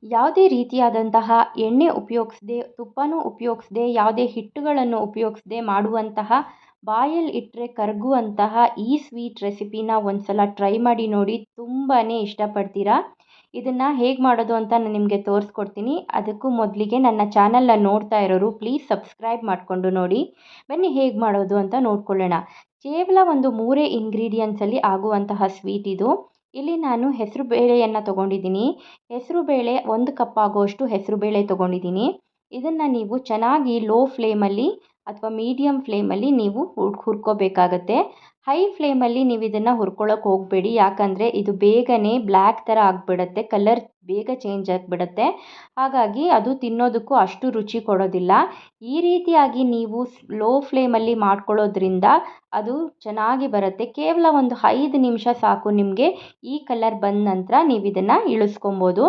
ಯಾವುದೇ ರೀತಿಯಾದಂತಹ ಎಣ್ಣೆ ಉಪಯೋಗಿಸದೆ, ತುಪ್ಪನೂ ಉಪಯೋಗಿಸದೆ, ಯಾವುದೇ ಹಿಟ್ಟುಗಳನ್ನು ಉಪಯೋಗಿಸದೆ ಮಾಡುವಂತಹ ಬಾಯಲ್ಲಿ ಇಟ್ಟರೆ ಕರಗುವಂತಹ ಈ ಸ್ವೀಟ್ ರೆಸಿಪಿನ ಒಂದು ಸಲ ಟ್ರೈ ಮಾಡಿ ನೋಡಿ. ತುಂಬಾ ಇಷ್ಟಪಡ್ತೀರಾ. ಇದನ್ನು ಹೇಗೆ ಮಾಡೋದು ಅಂತ ನಾನು ನಿಮಗೆ ತೋರಿಸ್ಕೊಡ್ತೀನಿ. ಅದಕ್ಕೂ ಮೊದಲಿಗೆ ನನ್ನ ಚಾನಲ್ನ ನೋಡ್ತಾ ಇರೋರು ಪ್ಲೀಸ್ ಸಬ್ಸ್ಕ್ರೈಬ್ ಮಾಡಿಕೊಂಡು ನೋಡಿ. ಬನ್ನಿ ಹೇಗೆ ಮಾಡೋದು ಅಂತ ನೋಡ್ಕೊಳ್ಳೋಣ. ಕೇವಲ ಒಂದು 3 ಇಂಗ್ರೀಡಿಯೆಂಟ್ಸಲ್ಲಿ ಆಗುವಂತಹ ಸ್ವೀಟ್ ಇದು. ಇಲ್ಲಿ ನಾನು ಹೆಸರು ಬೇಳೆಯನ್ನು ತೊಗೊಂಡಿದ್ದೀನಿ. ಹೆಸರು ಬೇಳೆ 1 ಕಪ್ ಆಗುವಷ್ಟು ಹೆಸರು ಬೇಳೆ ತೊಗೊಂಡಿದ್ದೀನಿ. ಇದನ್ನು ನೀವು ಚೆನ್ನಾಗಿ ಲೋ ಫ್ಲೇಮಲ್ಲಿ ಅಥವಾ ಮೀಡಿಯಮ್ ಫ್ಲೇಮಲ್ಲಿ ನೀವು ಹುರ್ಕೋಬೇಕಾಗತ್ತೆ. ಹೈ ಫ್ಲೇಮಲ್ಲಿ ನೀವು ಇದನ್ನು ಹುರ್ಕೊಳ್ಳೋಕೆ ಹೋಗಬೇಡಿ. ಯಾಕಂದರೆ ಇದು ಬೇಗನೆ ಬ್ಲ್ಯಾಕ್ ಥರ ಆಗಿಬಿಡುತ್ತೆ, ಕಲರ್ ಬೇಗ ಚೇಂಜ್ ಆಗಿಬಿಡುತ್ತೆ. ಹಾಗಾಗಿ ಅದು ತಿನ್ನೋದಕ್ಕೂ ಅಷ್ಟು ರುಚಿ ಕೊಡೋದಿಲ್ಲ. ಈ ರೀತಿಯಾಗಿ ನೀವು ಲೋ ಫ್ಲೇಮಲ್ಲಿ ಮಾಡ್ಕೊಳ್ಳೋದ್ರಿಂದ ಅದು ಚೆನ್ನಾಗಿ ಬರುತ್ತೆ. ಕೇವಲ ಒಂದು 5 ನಿಮಿಷ ಸಾಕು ನಿಮಗೆ ಈ ಕಲರ್ ಬಂದ ನಂತರ ನೀವು ಇದನ್ನು ಇಳಿಸ್ಕೊಬೋದು.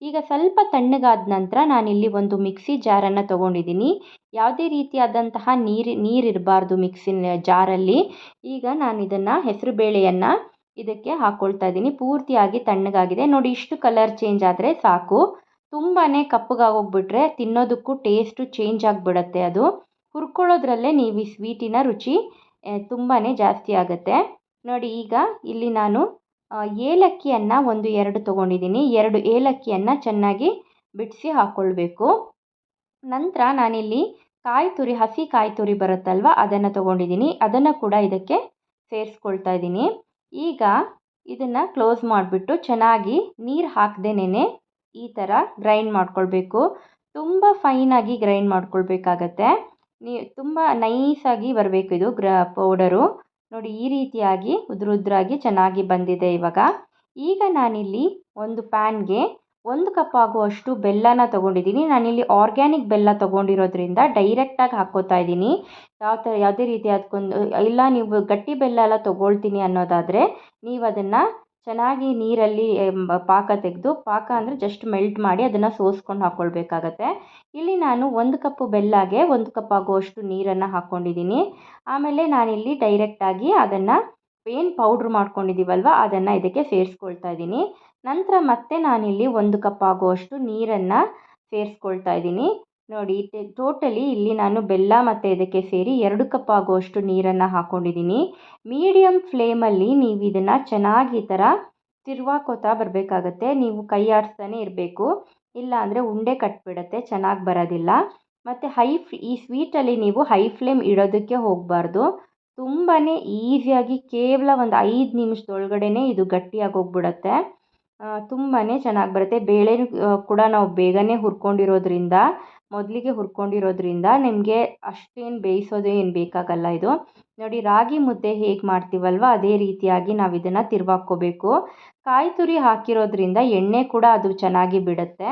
ಈಗ ಸ್ವಲ್ಪ ತಣ್ಣಗಾದ ನಂತರ ನಾನಿಲ್ಲಿ ಒಂದು ಮಿಕ್ಸಿ ಜಾರನ್ನು ತೊಗೊಂಡಿದ್ದೀನಿ. ಯಾವುದೇ ರೀತಿಯಾದಂತಹ ನೀರಿರಬಾರ್ದು ಮಿಕ್ಸಿನ ಜಾರಲ್ಲಿ. ಈಗ ನಾನು ಇದನ್ನು ಹೆಸರು ಬೇಳೆಯನ್ನು ಇದಕ್ಕೆ ಹಾಕ್ಕೊಳ್ತಾ ಇದ್ದೀನಿ. ಪೂರ್ತಿಯಾಗಿ ತಣ್ಣಗಾಗಿದೆ ನೋಡಿ. ಇಷ್ಟು ಕಲರ್ ಚೇಂಜ್ ಆದರೆ ಸಾಕು. ತುಂಬಾ ಕಪ್ಪಗಾಗೋಗ್ಬಿಟ್ರೆ ತಿನ್ನೋದಕ್ಕೂ ಟೇಸ್ಟು ಚೇಂಜ್ ಆಗಿಬಿಡುತ್ತೆ. ಅದು ಹುರ್ಕೊಳ್ಳೋದ್ರಲ್ಲೇ ನೀವು ಈ ಸ್ವೀಟಿನ ರುಚಿ ತುಂಬಾ ಜಾಸ್ತಿ ಆಗುತ್ತೆ ನೋಡಿ. ಈಗ ಇಲ್ಲಿ ನಾನು ಏಲಕ್ಕಿಯನ್ನು ಒಂದು 2 ತೊಗೊಂಡಿದ್ದೀನಿ. 2 ಏಲಕ್ಕಿಯನ್ನು ಚೆನ್ನಾಗಿ ಬಿಡಿಸಿ ಹಾಕ್ಕೊಳ್ಬೇಕು. ನಂತರ ನಾನಿಲ್ಲಿ ಹಸಿ ಕಾಯಿ ತುರಿ ಬರುತ್ತಲ್ವ, ಅದನ್ನು ತೊಗೊಂಡಿದ್ದೀನಿ. ಅದನ್ನು ಕೂಡ ಇದಕ್ಕೆ ಸೇರಿಸ್ಕೊಳ್ತಾ ಇದ್ದೀನಿ. ಈಗ ಇದನ್ನು ಕ್ಲೋಸ್ ಮಾಡಿಬಿಟ್ಟು ಚೆನ್ನಾಗಿ ನೀರು ಹಾಕದೇನೆ ಈ ಥರ ಗ್ರೈಂಡ್ ಮಾಡ್ಕೊಳ್ಬೇಕು. ತುಂಬ ಫೈನಾಗಿ ಗ್ರೈಂಡ್ ಮಾಡ್ಕೊಳ್ಬೇಕಾಗತ್ತೆ. ತುಂಬ ನೈಸಾಗಿ ಬರಬೇಕು ಇದು ಪೌಡರು ನೋಡಿ. ಈ ರೀತಿಯಾಗಿ ಉದ್ರಾಗಿ ಚೆನ್ನಾಗಿ ಬಂದಿದೆ ಇವಾಗ. ಈಗ ನಾನಿಲ್ಲಿ ಒಂದು ಪ್ಯಾನ್ಗೆ 1 ಕಪ್ ಆಗುವಷ್ಟು ಬೆಲ್ಲನ ತೊಗೊಂಡಿದ್ದೀನಿ. ನಾನಿಲ್ಲಿ ಆರ್ಗ್ಯಾನಿಕ್ ಬೆಲ್ಲ ತೊಗೊಂಡಿರೋದ್ರಿಂದ ಡೈರೆಕ್ಟಾಗಿ ಹಾಕ್ಕೋತಾ ಇದ್ದೀನಿ. ಯಾವುದೇ ರೀತಿ ಅದಕ್ಕೊಂದು ಇಲ್ಲ ನೀವು ಗಟ್ಟಿ ಬೆಲ್ಲ ಎಲ್ಲ ತೊಗೊಳ್ತೀನಿ ಅನ್ನೋದಾದರೆ ನೀವು ಅದನ್ನು ಚೆನ್ನಾಗಿ ನೀರಲ್ಲಿ ಪಾಕ ತೆಗೆದು, ಪಾಕ ಅಂದರೆ ಜಸ್ಟ್ ಮೆಲ್ಟ್ ಮಾಡಿ ಅದನ್ನು ಸೋಸ್ಕೊಂಡು ಹಾಕ್ಕೊಳ್ಬೇಕಾಗತ್ತೆ. ಇಲ್ಲಿ ನಾನು 1 ಕಪ್ ಬೆಲ್ಲಗೆ 1 ಕಪ್ ಆಗುವಷ್ಟು ನೀರನ್ನು ಹಾಕ್ಕೊಂಡಿದ್ದೀನಿ. ಆಮೇಲೆ ನಾನಿಲ್ಲಿ ಡೈರೆಕ್ಟಾಗಿ ಅದನ್ನು ಏನು ಪೌಡ್ರ್ ಮಾಡ್ಕೊಂಡಿದ್ದೀವಲ್ವ ಅದನ್ನು ಇದಕ್ಕೆ ಸೇರಿಸ್ಕೊಳ್ತಾ ಇದ್ದೀನಿ. ನಂತರ ಮತ್ತೆ ನಾನಿಲ್ಲಿ 1 ಕಪ್ ಆಗುವಷ್ಟು ನೀರನ್ನು ಸೇರಿಸ್ಕೊಳ್ತಾ ಇದ್ದೀನಿ ನೋಡಿ. ಟೋಟಲಿ ಇಲ್ಲಿ ನಾನು ಬೆಲ್ಲ ಮತ್ತು ಇದಕ್ಕೆ ಸೇರಿ 2 ಕಪ್ ಆಗುವಷ್ಟು ನೀರನ್ನು ಹಾಕ್ಕೊಂಡಿದ್ದೀನಿ. ಮೀಡಿಯಮ್ ಫ್ಲೇಮಲ್ಲಿ ನೀವು ಇದನ್ನು ಚೆನ್ನಾಗಿ ಈ ಥರ ತಿರ್ವಾಕೋತಾ ಬರಬೇಕಾಗತ್ತೆ. ನೀವು ಕೈ ಆಡಿಸ್ತಾನೆ ಇರಬೇಕು, ಇಲ್ಲ ಅಂದರೆ ಉಂಡೆ ಕಟ್ಟಿಬಿಡುತ್ತೆ, ಚೆನ್ನಾಗಿ ಬರೋದಿಲ್ಲ. ಮತ್ತು ಈ ಸ್ವೀಟಲ್ಲಿ ನೀವು ಹೈ ಫ್ಲೇಮ್ ಇಡೋದಕ್ಕೆ ಹೋಗಬಾರ್ದು. ತುಂಬಾ ಈಸಿಯಾಗಿ ಕೇವಲ ಒಂದು 5 ನಿಮಿಷದೊಳಗಡೆ ಇದು ಗಟ್ಟಿಯಾಗಿ ಹೋಗ್ಬಿಡುತ್ತೆ. ತುಂಬಾ ಚೆನ್ನಾಗಿ ಬರುತ್ತೆ. ಬೇಳೆ ಕೂಡ ನಾವು ಬೇಗನೆ ಮೊದಲಿಗೆ ಹುರ್ಕೊಂಡಿರೋದ್ರಿಂದ ನಿಮಗೆ ಅಷ್ಟೇನು ಬೇಯಿಸೋದು ಏನು ಬೇಕಾಗಲ್ಲ ಇದು ನೋಡಿ. ರಾಗಿ ಮುದ್ದೆ ಹೇಗೆ ಮಾಡ್ತೀವಲ್ವ ಅದೇ ರೀತಿಯಾಗಿ ನಾವು ಇದನ್ನು ತಿರ್ವಾಕ್ಕೋಬೇಕು. ಕಾಯಿ ತುರಿ ಹಾಕಿರೋದ್ರಿಂದ ಎಣ್ಣೆ ಕೂಡ ಅದು ಚೆನ್ನಾಗಿ ಬಿಡುತ್ತೆ.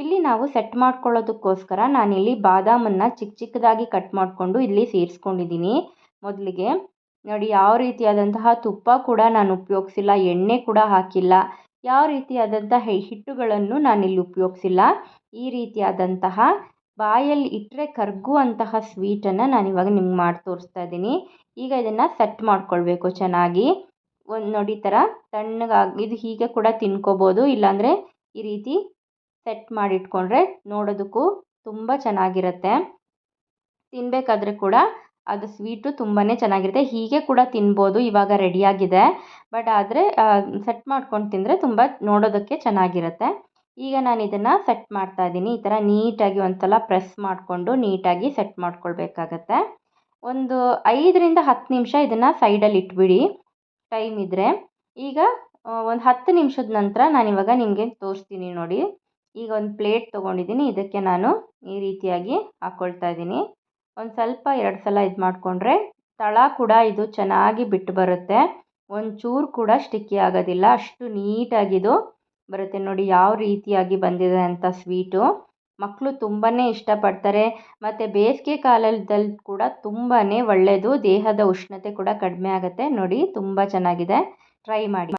ಇಲ್ಲಿ ನಾವು ಸೆಟ್ ಮಾಡ್ಕೊಳ್ಳೋದಕ್ಕೋಸ್ಕರ ನಾನಿಲ್ಲಿ ಬಾದಾಮನ್ನು ಚಿಕ್ಕದಾಗಿ ಕಟ್ ಮಾಡಿಕೊಂಡು ಇಲ್ಲಿ ಸೇರಿಸ್ಕೊಂಡಿದ್ದೀನಿ. ಮೊದಲಿಗೆ ನೋಡಿ, ಯಾವ ರೀತಿಯಾದಂತಹ ತುಪ್ಪ ಕೂಡ ನಾನು ಉಪಯೋಗಿಸಿಲ್ಲ, ಎಣ್ಣೆ ಕೂಡ ಹಾಕಿಲ್ಲ, ಯಾವ ರೀತಿಯಾದಂತಹ ಹಿಟ್ಟುಗಳನ್ನು ನಾನಿಲ್ಲಿ ಉಪಯೋಗಿಸಿಲ್ಲ. ಈ ರೀತಿಯಾದಂತಹ ಬಾಯಲ್ಲಿ ಇಟ್ಟರೆ ಕರಗುವಂತಹ ಸ್ವೀಟನ್ನು ನಾನಿವಾಗ ನಿಮ್ಗೆ ಮಾಡಿ ತೋರಿಸ್ತಾ ಇದ್ದೀನಿ. ಈಗ ಇದನ್ನು ಸೆಟ್ ಮಾಡ್ಕೊಳ್ಬೇಕು ಚೆನ್ನಾಗಿ. ನೋಡಿ ಈ ಥರ ತಣ್ಣಗಾಗಿ ಇದು ಹೀಗೆ ಕೂಡ ತಿನ್ಕೋಬೋದು, ಇಲ್ಲಾಂದರೆ ಈ ರೀತಿ ಸೆಟ್ ಮಾಡಿಟ್ಕೊಂಡ್ರೆ ನೋಡೋದಕ್ಕೂ ತುಂಬ ಚೆನ್ನಾಗಿರುತ್ತೆ. ತಿನ್ನಬೇಕಾದ್ರೆ ಕೂಡ ಅದು ಸ್ವೀಟು ತುಂಬಾ ಚೆನ್ನಾಗಿರುತ್ತೆ. ಹೀಗೆ ಕೂಡ ತಿನ್ಬೋದು, ಇವಾಗ ರೆಡಿಯಾಗಿದೆ. ಬಟ್ ಆದರೆ ಸೆಟ್ ಮಾಡ್ಕೊಂಡು ತಿಂದರೆ ತುಂಬ ನೋಡೋದಕ್ಕೆ ಚೆನ್ನಾಗಿರುತ್ತೆ. ಈಗ ನಾನು ಇದನ್ನು ಸೆಟ್ ಮಾಡ್ತಾ ಇದ್ದೀನಿ. ಈ ಥರ ನೀಟಾಗಿ ಒಂದು ಸಲ ಪ್ರೆಸ್ ಮಾಡಿಕೊಂಡು ನೀಟಾಗಿ ಸೆಟ್ ಮಾಡ್ಕೊಳ್ಬೇಕಾಗತ್ತೆ. ಒಂದು 5ರಿಂದ 10 ನಿಮಿಷ ಇದನ್ನು ಸೈಡಲ್ಲಿ ಇಟ್ಬಿಡಿ ಟೈಮ್ ಇದ್ದರೆ. ಈಗ ಒಂದು 10 ನಿಮಿಷದ ನಂತರ ನಾನಿವಾಗ ನಿಮಗೆ ತೋರಿಸ್ತೀನಿ ನೋಡಿ. ಈಗ ಒಂದು ಪ್ಲೇಟ್ ತೊಗೊಂಡಿದ್ದೀನಿ, ಇದಕ್ಕೆ ನಾನು ಈ ರೀತಿಯಾಗಿ ಹಾಕ್ಕೊಳ್ತಾ ಇದ್ದೀನಿ. ಒಂದು ಸ್ವಲ್ಪ 2 ಸಲ ಇದು ಮಾಡಿಕೊಂಡ್ರೆ ತಳ ಕೂಡ ಇದು ಚೆನ್ನಾಗಿ ಬಿಟ್ಟು ಬರುತ್ತೆ. ಒಂಚೂರು ಕೂಡ ಸ್ಟಿಕ್ಕಿ ಆಗೋದಿಲ್ಲ, ಅಷ್ಟು ನೀಟಾಗಿದು ಬರುತ್ತೆ ನೋಡಿ. ಯಾವ ರೀತಿಯಾಗಿ ಬಂದಿದೆ ಅಂತ ಸ್ವೀಟು ಮಕ್ಕಳು ತುಂಬಾ ಇಷ್ಟಪಡ್ತಾರೆ. ಮತ್ತು ಬೇಸಿಗೆ ಕಾಲದಲ್ಲಿ ಕೂಡ ತುಂಬಾ ಒಳ್ಳೆಯದು, ದೇಹದ ಉಷ್ಣತೆ ಕೂಡ ಕಡಿಮೆ ಆಗುತ್ತೆ ನೋಡಿ. ತುಂಬ ಚೆನ್ನಾಗಿದೆ, ಟ್ರೈ ಮಾಡಿ.